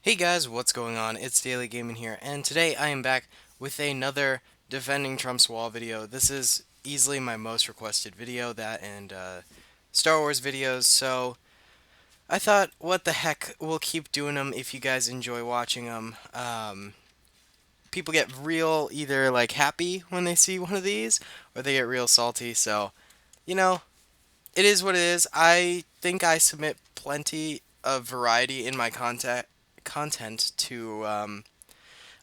Hey guys, what's going on? It's DaleyGaming here, and today I am back with another Defending Trump's Wall video. This is easily my most requested video, that and Star Wars videos, so I thought, what the heck, we'll keep doing them if you guys enjoy watching them. People get real either like happy when they see one of these, or they get real salty, so, you know, it is what it is. I think I submit plenty of variety in my content to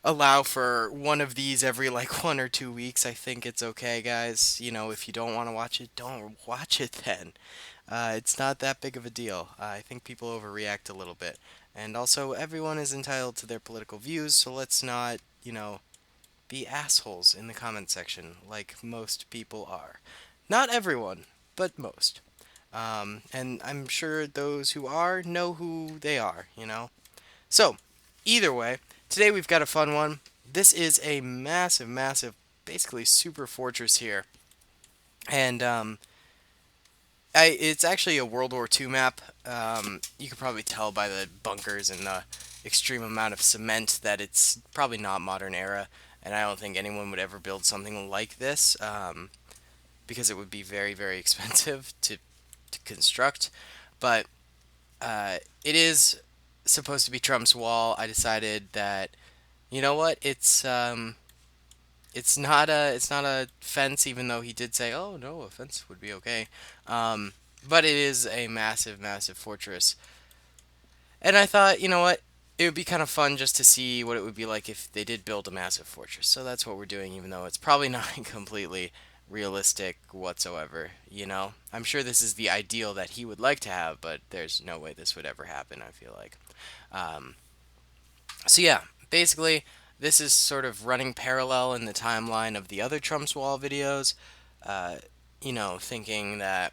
allow for one of these every like 1 or 2 weeks. I think it's okay, guys. If you don't want to watch it, don't watch it then. It's not that big of a deal. I think people overreact a little bit. And also, everyone is entitled to their political views, so let's not, be assholes in the comment section like most people are. Not everyone, but most. And I'm sure those who are know who they are. So, either way, today we've got a fun one. This is a massive, massive, basically super fortress here. And it's actually a World War II map. You can probably tell by the bunkers and the extreme amount of cement that it's probably not modern era. And I don't think anyone would ever build something like this, because it would be very, very expensive to construct. But it is supposed to be Trump's wall. I decided that, you know what, it's not a fence, even though he did say, oh no, a fence would be okay. But it is a massive, massive fortress, and I thought, you know what, it would be kind of fun just to see what it would be like if they did build a massive fortress. So that's what we're doing, even though it's probably not completely realistic whatsoever. I'm sure this is the ideal that he would like to have, but there's no way this would ever happen, I feel like. Um, so yeah, basically, this is sort of running parallel in the timeline of the other Trump's Wall videos. Uh, thinking that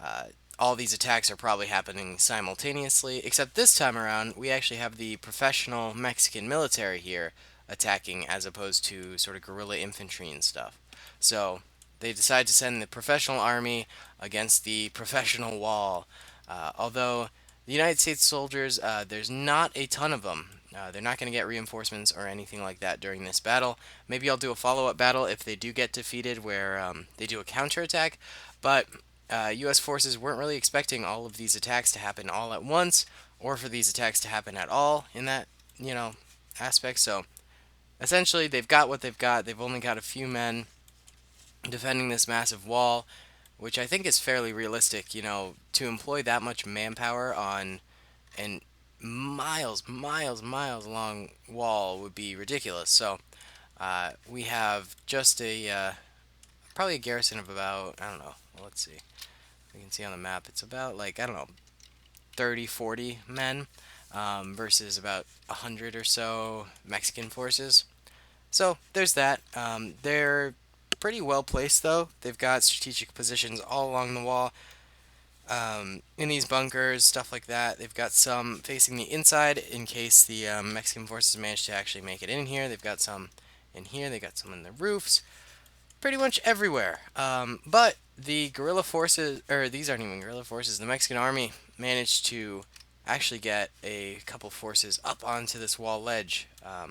uh, all these attacks are probably happening simultaneously, except this time around, we actually have the professional Mexican military here attacking, as opposed to sort of guerrilla infantry and stuff. So they decide to send the professional army against the professional wall. Although the United States soldiers, there's not a ton of them. They're not going to get reinforcements or anything like that during this battle. Maybe I'll do a follow-up battle if they do get defeated, where they do a counterattack. But U.S. forces weren't really expecting all of these attacks to happen all at once, or for these attacks to happen at all in that, you know, aspect. So essentially, they've got what they've got. They've only got a few men defending this massive wall, which I think is fairly realistic. To employ that much manpower on an miles, miles, miles long wall would be ridiculous. So we have just probably a garrison of about, I don't know. Let's see. You can see on the map, it's about like, I don't know, 30, 40 men, versus about 100 or so Mexican forces. So there's that. They're pretty well placed, though. They've got strategic positions all along the wall, in these bunkers, stuff like that. They've got some facing the inside in case the Mexican forces manage to actually make it in here. They've got some in here. They got some in the roofs. Pretty much everywhere. But the guerrilla forces, or these aren't even guerrilla forces, the Mexican army managed to actually get a couple forces up onto this wall ledge. I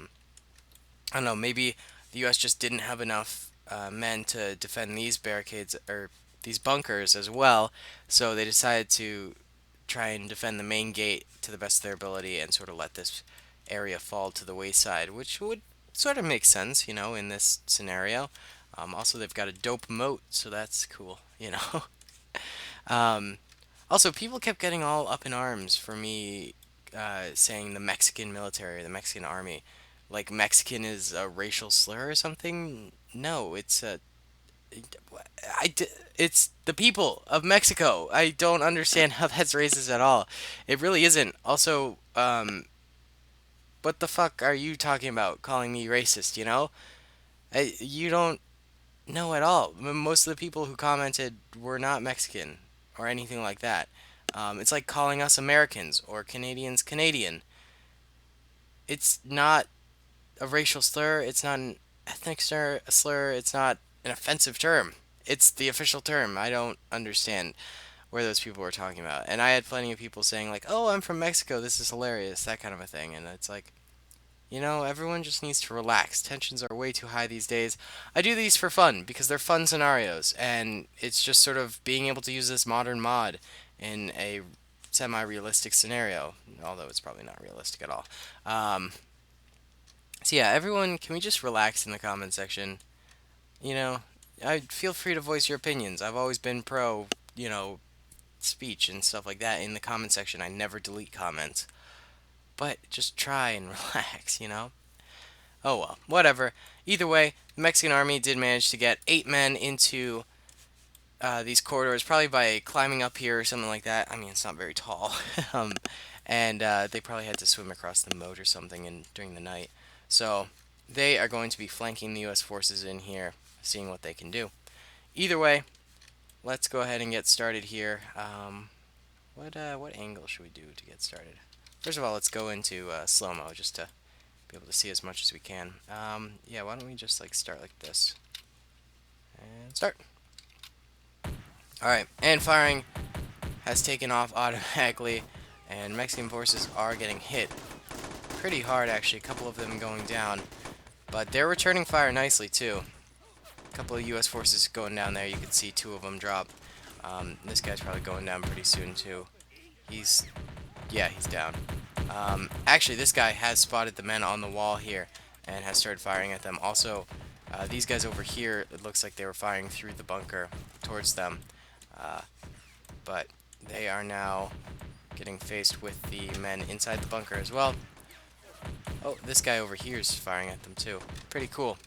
don't know, maybe the U.S. just didn't have enough men to defend these barricades or these bunkers as well, so they decided to try and defend the main gate to the best of their ability and sort of let this area fall to the wayside, which would sort of make sense, in this scenario. Also, they've got a dope moat, so that's cool. um, Also, people kept getting all up in arms for me saying the Mexican military, the Mexican army. Like Mexican is a racial slur or something? No, it's the people of Mexico. I don't understand how that's racist at all. It really isn't. Also, what the fuck are you talking about calling me racist, you don't know at all. Most of the people who commented were not Mexican or anything like that. It's like calling us Americans or Canadians Canadian. It's not a racial slur. It's not an ethnic slur. It's not an offensive term. It's the official term. I don't understand where those people were talking about. And I had plenty of people saying like, "Oh, I'm from Mexico. This is hilarious," that kind of a thing. And it's like, everyone just needs to relax. Tensions are way too high these days. I do these for fun because they're fun scenarios, and it's just sort of being able to use this modern mod in a semi-realistic scenario, although it's probably not realistic at all. Um, so yeah, everyone, can we just relax in the comment section? You know, I feel free to voice your opinions. I've always been pro, speech and stuff like that in the comment section. I never delete comments. But just try and relax. Oh well, whatever. Either way, the Mexican army did manage to get 8 men into these corridors, probably by climbing up here or something like that. I mean, it's not very tall. um, and they probably had to swim across the moat or something during the night. So they are going to be flanking the U.S. forces in here, seeing what they can do. Either way, let's go ahead and get started here. What angle should we do to get started? First of all, let's go into slow-mo just to be able to see as much as we can. Yeah, why don't we just start like this? And start. Alright, and firing has taken off automatically, and Mexican forces are getting hit pretty hard actually, a couple of them going down. But they're returning fire nicely too. A couple of US forces going down there, you can see 2 of them drop. This guy's probably going down pretty soon too. He's down. Actually, this guy has spotted the men on the wall here and has started firing at them. Also, these guys over here, it looks like they were firing through the bunker towards them. But they are now getting faced with the men inside the bunker as well. Oh, this guy over here is firing at them too. Pretty cool.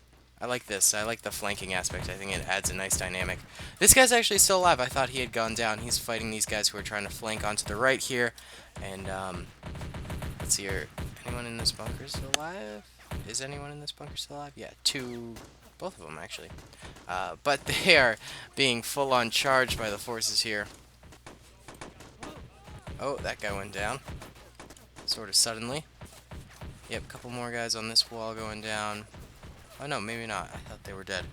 I like this. I like the flanking aspect. I think it adds a nice dynamic. This guy's actually still alive. I thought he had gone down. He's fighting these guys who are trying to flank onto the right here. And, let's see here. Anyone in this bunker still alive? Is anyone in this bunker still alive? Yeah, both of them actually. But they are being full-on charged by the forces here. Oh, that guy went down. Sort of suddenly. Yep, a couple more guys on this wall going down. Oh no, maybe not. I thought they were dead.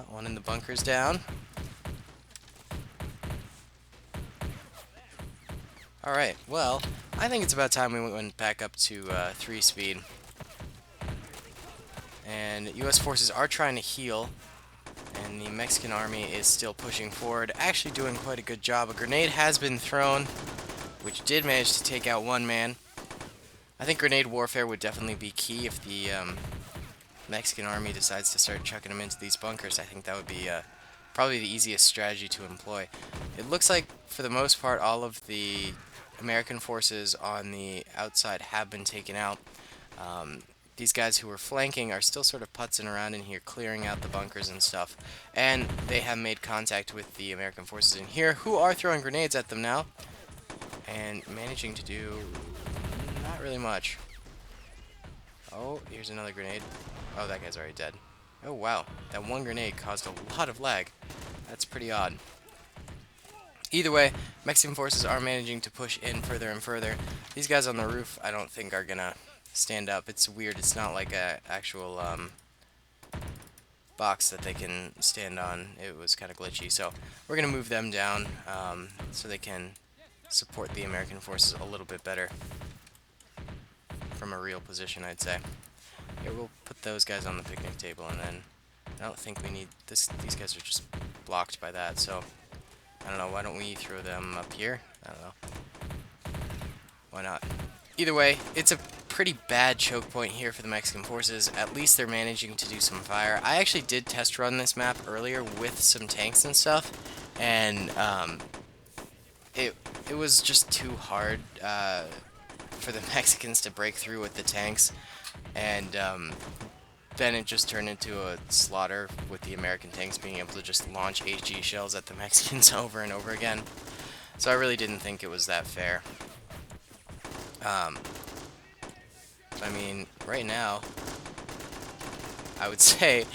One in the bunker's down. Alright, well, I think it's about time we went back up to 3 speed. And US forces are trying to heal, and the Mexican army is still pushing forward, actually doing quite a good job. A grenade has been thrown, which did manage to take out 1 man. I think grenade warfare would definitely be key if the Mexican army decides to start chucking them into these bunkers. I think that would be probably the easiest strategy to employ. It looks like, for the most part, all of the American forces on the outside have been taken out. These guys who were flanking are still sort of putzing around in here, clearing out the bunkers and stuff. And they have made contact with the American forces in here, who are throwing grenades at them now, and managing to do not really much. Oh, here's another grenade. Oh, that guy's already dead. Oh, wow. That one grenade caused a lot of lag. That's pretty odd. Either way, Mexican forces are managing to push in further and further. These guys on the roof, I don't think are gonna stand up. It's weird. It's not like a actual box that they can stand on. It was kind of glitchy. So we're gonna move them down so they can support the American forces a little bit better from a real position, I'd say. Here, we'll put those guys on the picnic table, and then I don't think we need this. These guys are just blocked by that, so I don't know. Why don't we throw them up here? I don't know. Why not? Either way, it's a pretty bad choke point here for the Mexican forces. At least they're managing to do some fire. I actually did test run this map earlier with some tanks and stuff, and it was just too hard for the Mexicans to break through with the tanks, and then it just turned into a slaughter with the American tanks being able to just launch HG shells at the Mexicans over and over again. So I really didn't think it was that fair. I mean, right now, I would say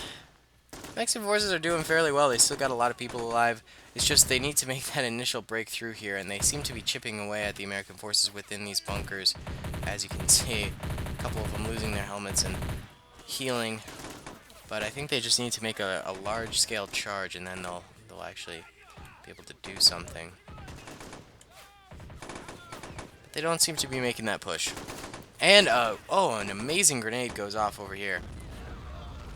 Mexican forces are doing fairly well. They still got a lot of people alive. It's just they need to make that initial breakthrough here, and they seem to be chipping away at the American forces within these bunkers. As you can see, a couple of them losing their helmets and healing. But I think they just need to make a large-scale charge, and then they'll actually be able to do something. But they don't seem to be making that push. And, oh, an amazing grenade goes off over here.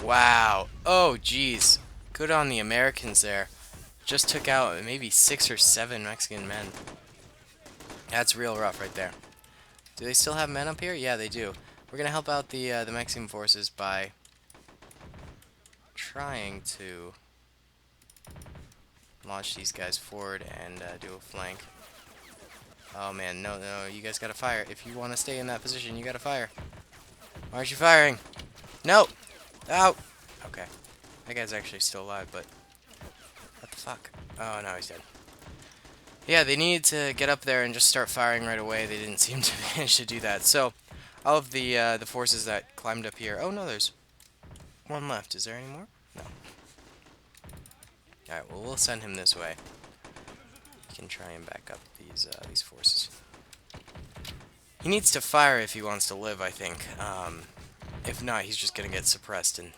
Wow. Oh, geez. Good on the Americans there. Just took out maybe 6 or 7 Mexican men. That's real rough right there. Do they still have men up here? Yeah, they do. We're gonna help out the Mexican forces by trying to launch these guys forward and do a flank. Oh man, no, no, you guys gotta fire. If you want to stay in that position, you gotta fire. Why aren't you firing? No! Out! Okay. That guy's actually still alive, but... What the fuck? Oh, no, he's dead. Yeah, they needed to get up there and just start firing right away. They didn't seem to manage to do that. So, all of the forces that climbed up here... Oh, no, there's one left. Is there any more? No. Alright, well, we'll send him this way. He can try and back up these forces. He needs to fire if he wants to live, I think. If not, he's just going to get suppressed and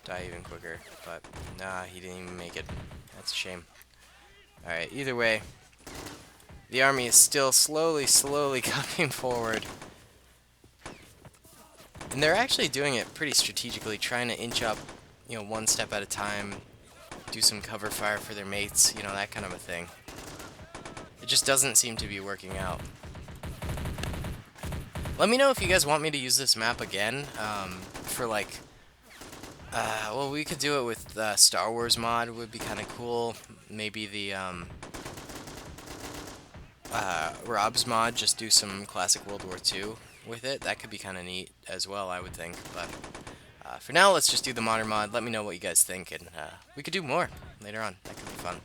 die even quicker. But, nah, he didn't even make it. That's a shame. Alright, either way, the army is still slowly coming forward. And they're actually doing it pretty strategically, trying to inch up, you know, one step at a time, do some cover fire for their mates, you know, that kind of a thing. It just doesn't seem to be working out. Let me know if you guys want me to use this map again, for like, well, we could do it with the Star Wars mod, would be kind of cool. Maybe the, Rob's mod, just do some classic World War II with it. That could be kind of neat as well, I would think. But for now, let's just do the modern mod. Let me know what you guys think, and we could do more later on. That could be fun.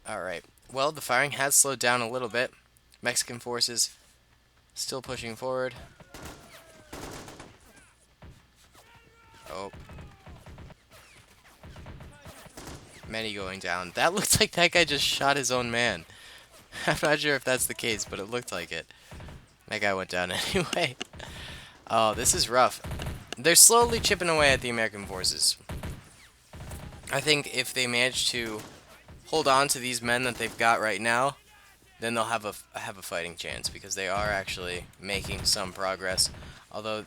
Alright, well, the firing has slowed down a little bit. Mexican forces still pushing forward. Oh. Many going down. That looks like that guy just shot his own man. I'm not sure if that's the case, but it looked like it. That guy went down anyway. Oh, this is rough. They're slowly chipping away at the American forces. I think if they manage to hold on to these men that they've got right now, then they'll have a fighting chance, because they are actually making some progress. Although,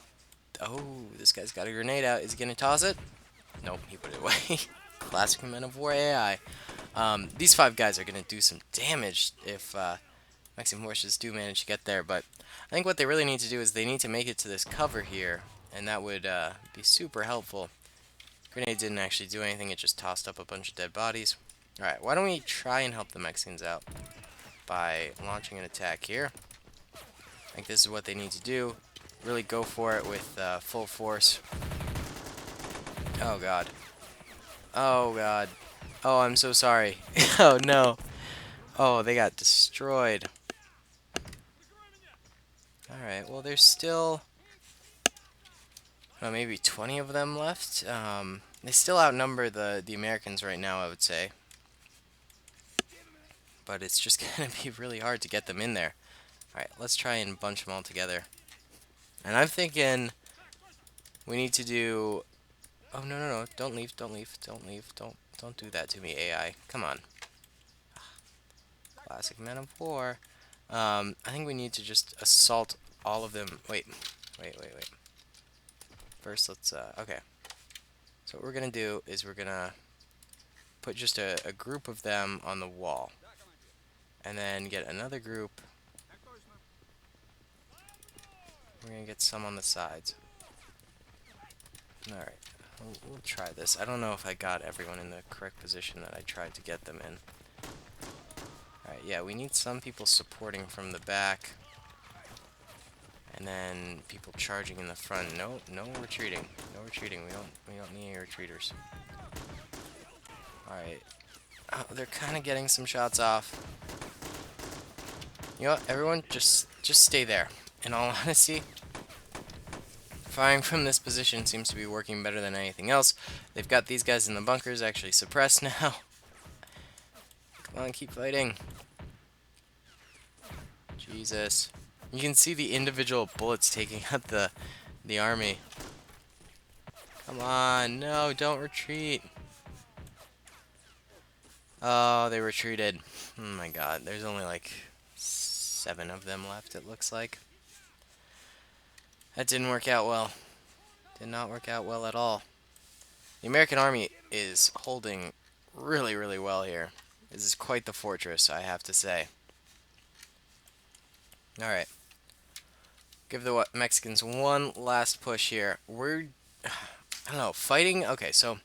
oh, this guy's got a grenade out. Is he gonna toss it? Nope, he put it away. Classic Men of War AI. These 5 guys are gonna do some damage if Mexican forces do manage to get there. But I think what they really need to do is they need to make it to this cover here, and that would be super helpful. Grenade didn't actually do anything. It just tossed up a bunch of dead bodies. Alright, why don't we try and help the Mexicans out by launching an attack here. I think this is what they need to do. Really go for it with full force. Oh god. Oh god. Oh, I'm so sorry. Oh no. Oh, they got destroyed. Alright, well there's still maybe 20 of them left. They still outnumber the Americans right now, I would say. But it's just gonna be really hard to get them in there. Alright, let's try and bunch them all together. And I'm thinking we need to do... Oh, no, no, no. Don't leave, don't leave, don't leave. Don't do that to me, AI. Come on. Classic Men of War. I think we need to just assault all of them. Wait. First, let's, okay. So what we're gonna do is we're gonna put just a group of them on the wall. And then get another group. We're going to get some on the sides. Alright, we'll try this. I don't know if I got everyone in the correct position that I tried to get them in. Alright, yeah, we need some people supporting from the back. And then people charging in the front. No retreating. No retreating. We don't need any retreaters. Alright. Oh, they're kind of getting some shots off. You know what, everyone, just stay there. In all honesty, firing from this position seems to be working better than anything else. They've got these guys in the bunkers actually suppressed now. Come on, keep fighting. Jesus. You can see the individual bullets taking out the army. Come on, no, don't retreat. Oh, they retreated. Oh my god, there's only like 7 of them left, it looks like. That didn't work out well. Did not work out well at all. The American army is holding really, really well here. This is quite the fortress, I have to say. Alright, give the Mexicans one last push here. I don't know, fighting. Okay, so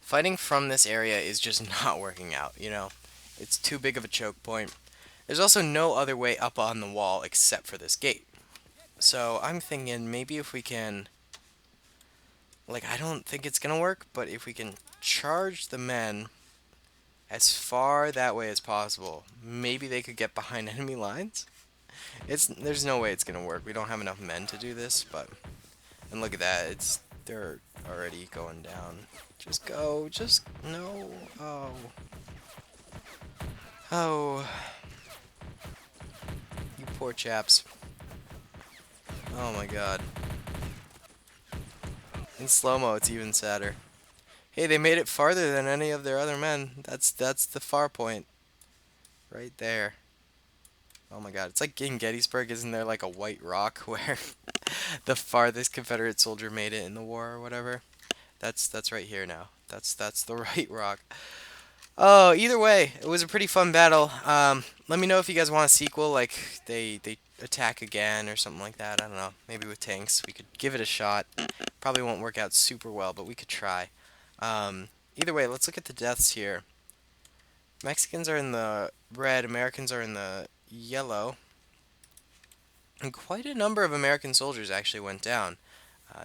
fighting from this area is just not working out, you know? It's too big of a choke point. There's also no other way up on the wall except for this gate. So I'm thinking maybe if we can, like, I don't think it's gonna work, but if we can charge the men as far that way as possible, maybe they could get behind enemy lines. There's no way it's gonna work. We don't have enough men to do this, but and look at that. They're already going down. Just go. Just no. Oh. Oh. You poor chaps. Oh my god. In slow-mo, it's even sadder. Hey, they made it farther than any of their other men. That's the far point. Right there. Oh my god. It's like in Gettysburg, isn't there like a white rock where the farthest Confederate soldier made it in the war or whatever? That's right here now. That's the right rock. Oh, either way, it was a pretty fun battle. Let me know if you guys want a sequel, like they attack again or something like that. I don't know. Maybe with tanks, we could give it a shot. Probably won't work out super well, but we could try. Either way, let's look at the deaths here. Mexicans are in the red, Americans are in the yellow, and quite a number of American soldiers actually went down.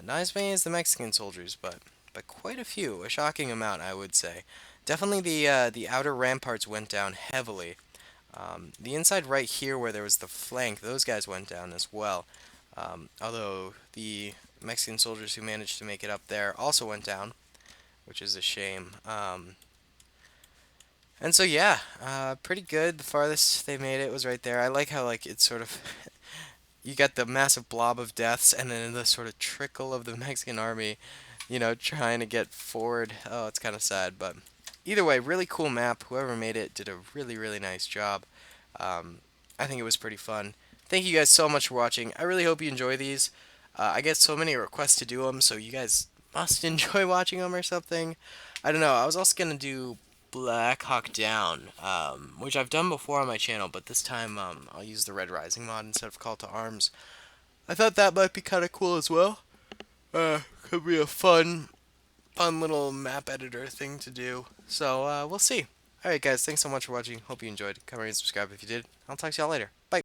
Not as many as the Mexican soldiers, but quite a few, a shocking amount, I would say. Definitely the outer ramparts went down heavily. The inside right here, where there was the flank, those guys went down as well. Although the Mexican soldiers who managed to make it up there also went down, which is a shame. And so yeah, pretty good. The farthest they made it was right there. I like how like it's sort of you got the massive blob of deaths and then the sort of trickle of the Mexican army, trying to get forward. Oh, it's kind of sad, but either way, really cool map. Whoever made it did a really, really nice job. Um, I think it was pretty fun. Thank you guys so much for watching. I really hope you enjoy these. I get so many requests to do them, so you guys must enjoy watching them or something. I don't know. I was also gonna do Black Hawk Down, which I've done before on my channel, but this time I'll use the Red Rising mod instead of Call to Arms. I thought that might be kind of cool as well. Could be a fun little map editor thing to do. So we'll see. Alright guys, thanks so much for watching. Hope you enjoyed. Comment and subscribe if you did. I'll talk to y'all later. Bye.